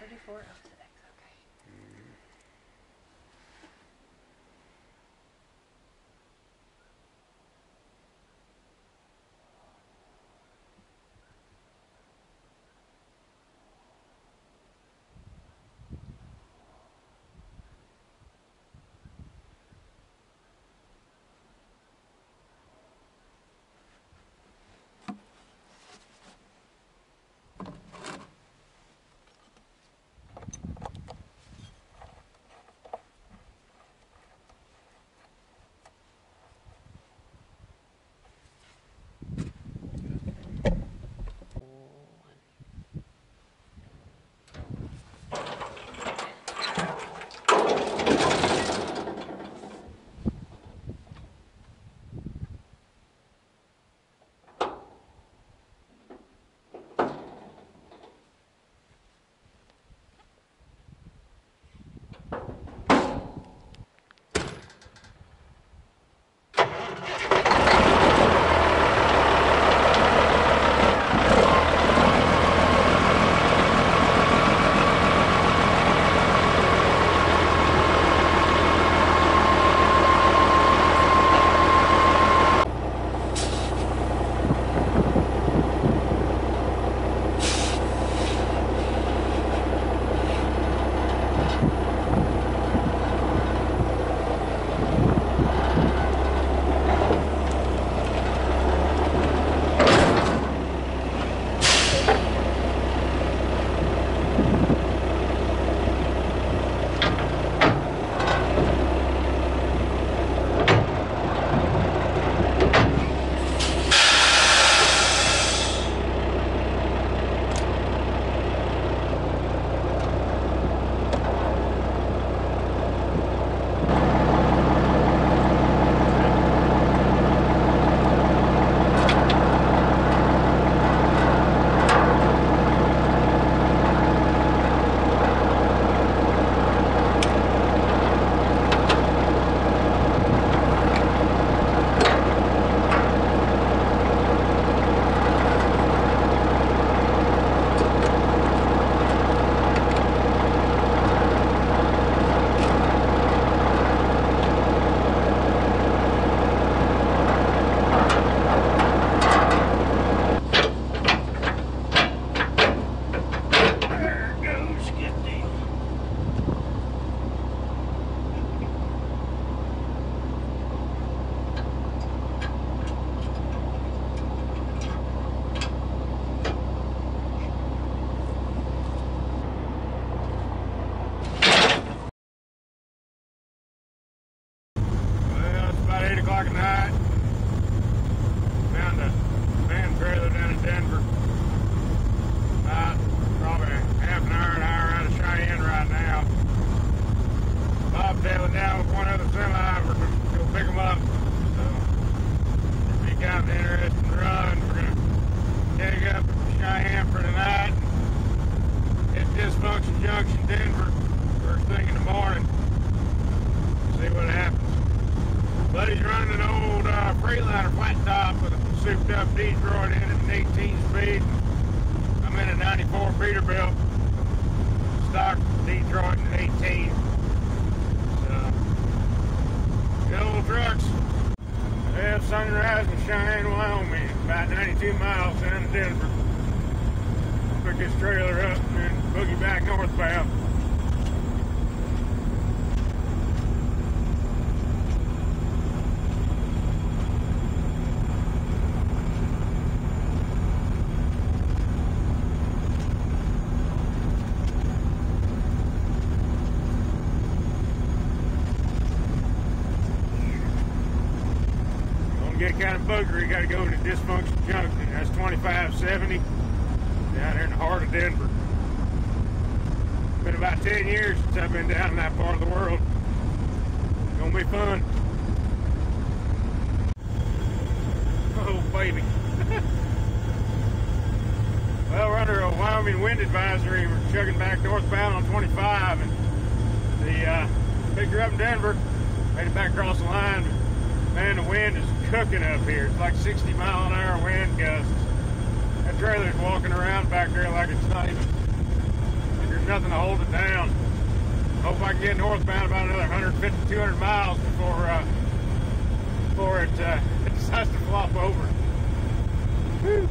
34 up to X, okay. Disfunction Junction, Denver, first thing in the morning. See what happens. Buddy's running an old Freightliner flat top with a souped up Detroit in it, an 18 speed. I'm in a 94 Peterbilt, stock Detroit in 18. So, good old trucks. Yeah, Sunrise in Cheyenne, Wyoming, about 92 miles down to Denver. Pick this trailer up and then boogie back northbound. Don't get kind of buggery, you got to go to Disfunction Junction. That's 2570. Down here in the heart of Denver. It's been about 10 years since I've been down in that part of the world. It's gonna be fun. Oh, baby. Well, we're under a Wyoming wind advisory. We're chugging back northbound on 25, and the picked her up in Denver, made it back across the line. But, man, the wind is cooking up here. It's like 60-mile-an-hour wind gusts. That trailer's walking around back there like it's not even, there's nothing to hold it down. Hope I can get northbound about another 150, 200 miles before it decides to flop over. Whew.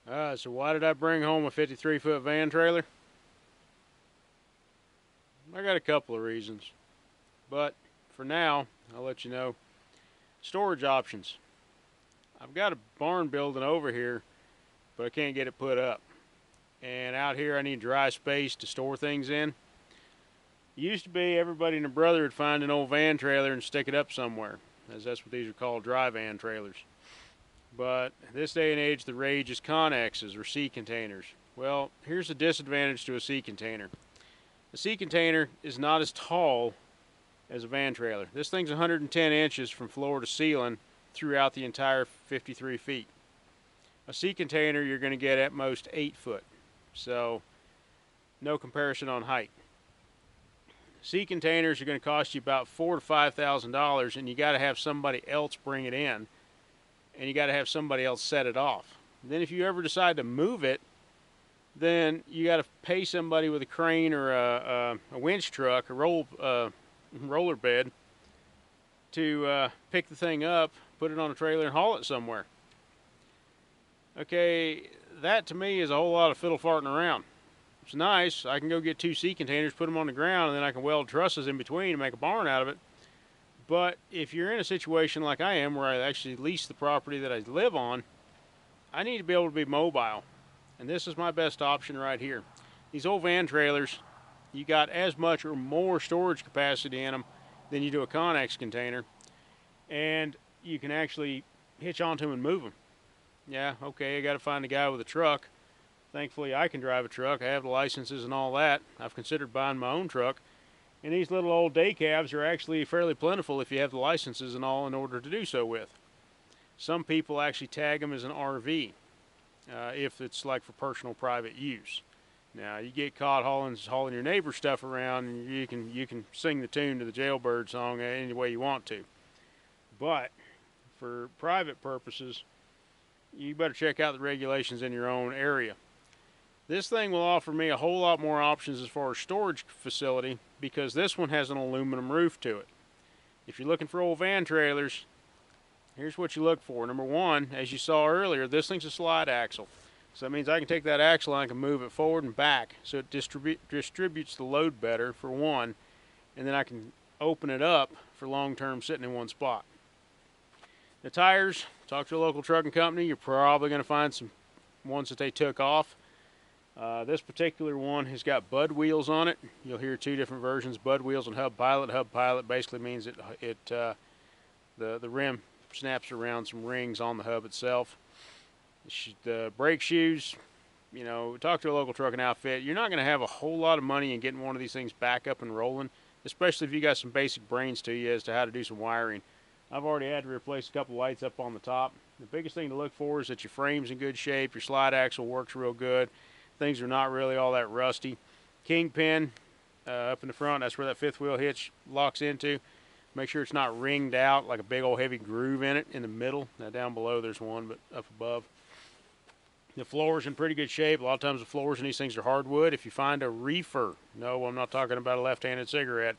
So why did I bring home a 53-foot van trailer? I got a couple of reasons, but for now, I'll let you know. Storage options. I've got a barn building over here, but I can't get it put up. And out here, I need dry space to store things in. It used to be everybody and their brother would find an old van trailer and stick it up somewhere, as that's what these are called, dry van trailers. But this day and age, the rage is connexes or sea containers. Well, here's the disadvantage to a sea container. A sea container is not as tall as a van trailer. This thing's 110 inches from floor to ceiling throughout the entire 53 feet. A sea container, you're going to get at most 8 foot. So, no comparison on height. Sea containers are going to cost you about $4,000 to $5,000, and you got to have somebody else bring it in, and you got to have somebody else set it off. And then if you ever decide to move it, then you got to pay somebody with a crane or a winch truck, a roller bed, to pick the thing up, put it on a trailer, and haul it somewhere. Okay, that to me is a whole lot of fiddle farting around. It's nice. I can go get 2 sea containers, put them on the ground, and then I can weld trusses in between and make a barn out of it. But if you're in a situation like I am, where I actually lease the property that I live on, I need to be able to be mobile. And this is my best option right here. These old van trailers, you got as much or more storage capacity in them than you do a Connex container. And you can actually hitch onto them and move them. Yeah, okay, I got to find a guy with a truck. Thankfully, I can drive a truck. I have the licenses and all that. I've considered buying my own truck. And these little old day cabs are actually fairly plentiful if you have the licenses and all in order to do so with. Some people actually tag them as an RV, if it's like for personal private use. Now, you get caught hauling your neighbor's stuff around, and you can sing the tune to the Jailbird song any way you want to. But for private purposes, you better check out the regulations in your own area. This thing will offer me a whole lot more options as far as storage facility, because this one has an aluminum roof to it. If you're looking for old van trailers, here's what you look for. Number one, as you saw earlier, this thing's a slide axle. So that means I can take that axle and I can move it forward and back, so it distributes the load better, for one, and then I can open it up for long-term sitting in one spot. The tires, talk to a local trucking company, you're probably going to find some ones that they took off. This particular one has got Bud wheels on it. You'll hear 2 different versions, Bud wheels and Hub Pilot. Hub Pilot basically means the rim snaps around some rings on the hub itself. The brake shoes, you know, talk to a local trucking outfit. You're not going to have a whole lot of money in getting one of these things back up and rolling, especially if you got some basic brains to you as to how to do some wiring. I've already had to replace a couple lights up on the top. The biggest thing to look for is that your frame's in good shape, your slide axle works real good, things are not really all that rusty. Kingpin up in the front, that's where that 5th wheel hitch locks into. Make sure it's not ringed out like a big old heavy groove in it in the middle. Now down below there's one, but up above. The floor's in pretty good shape. A lot of times the floors in these things are hardwood. If you find a reefer, no, I'm not talking about a left-handed cigarette.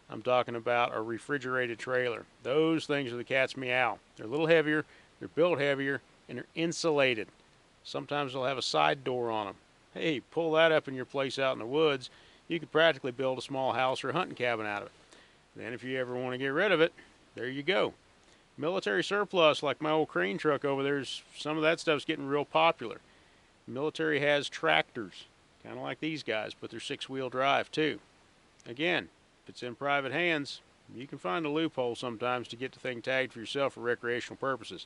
I'm talking about a refrigerated trailer. Those things are the cat's meow. They're a little heavier, they're built heavier, and they're insulated. Sometimes they'll have a side door on them. Hey, pull that up in your place out in the woods, you could practically build a small house or a hunting cabin out of it. Then if you ever want to get rid of it, there you go. Military surplus, like my old crane truck over there, some of that stuff's getting real popular. The military has tractors, kind of like these guys, but they're 6-wheel drive too. Again, if it's in private hands, you can find a loophole sometimes to get the thing tagged for yourself for recreational purposes.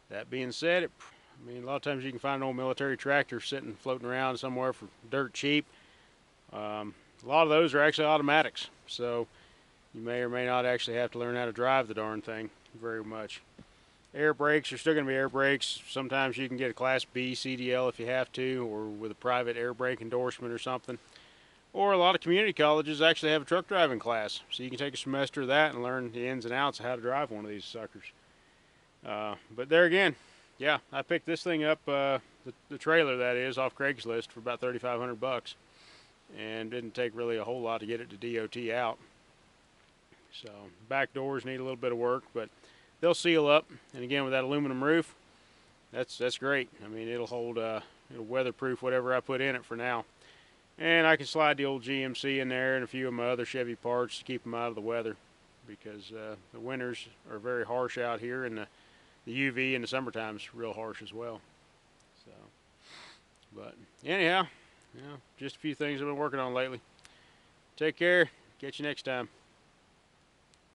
That being said, a lot of times you can find an old military tractor sitting, floating around somewhere for dirt cheap. A lot of those are actually automatics, so you may or may not actually have to learn how to drive the darn thing very much. Air brakes are still going to be air brakes. Sometimes you can get a Class B CDL if you have to, or with a private air brake endorsement or something. Or a lot of community colleges actually have a truck driving class, so you can take a semester of that and learn the ins and outs of how to drive one of these suckers. But there again, yeah, I picked this thing up, the trailer that is, off Craigslist for about $3,500, and didn't take really a whole lot to get it to DOT out. So back doors need a little bit of work, but they'll seal up. And again, with that aluminum roof, that's great. I mean, it'll hold It'll weatherproof whatever I put in it for now. And I can slide the old GMC in there and a few of my other Chevy parts to keep them out of the weather, because the winters are very harsh out here, and the UV in the summertime is real harsh as well. So, but anyhow, just a few things I've been working on lately. Take care. Catch you next time.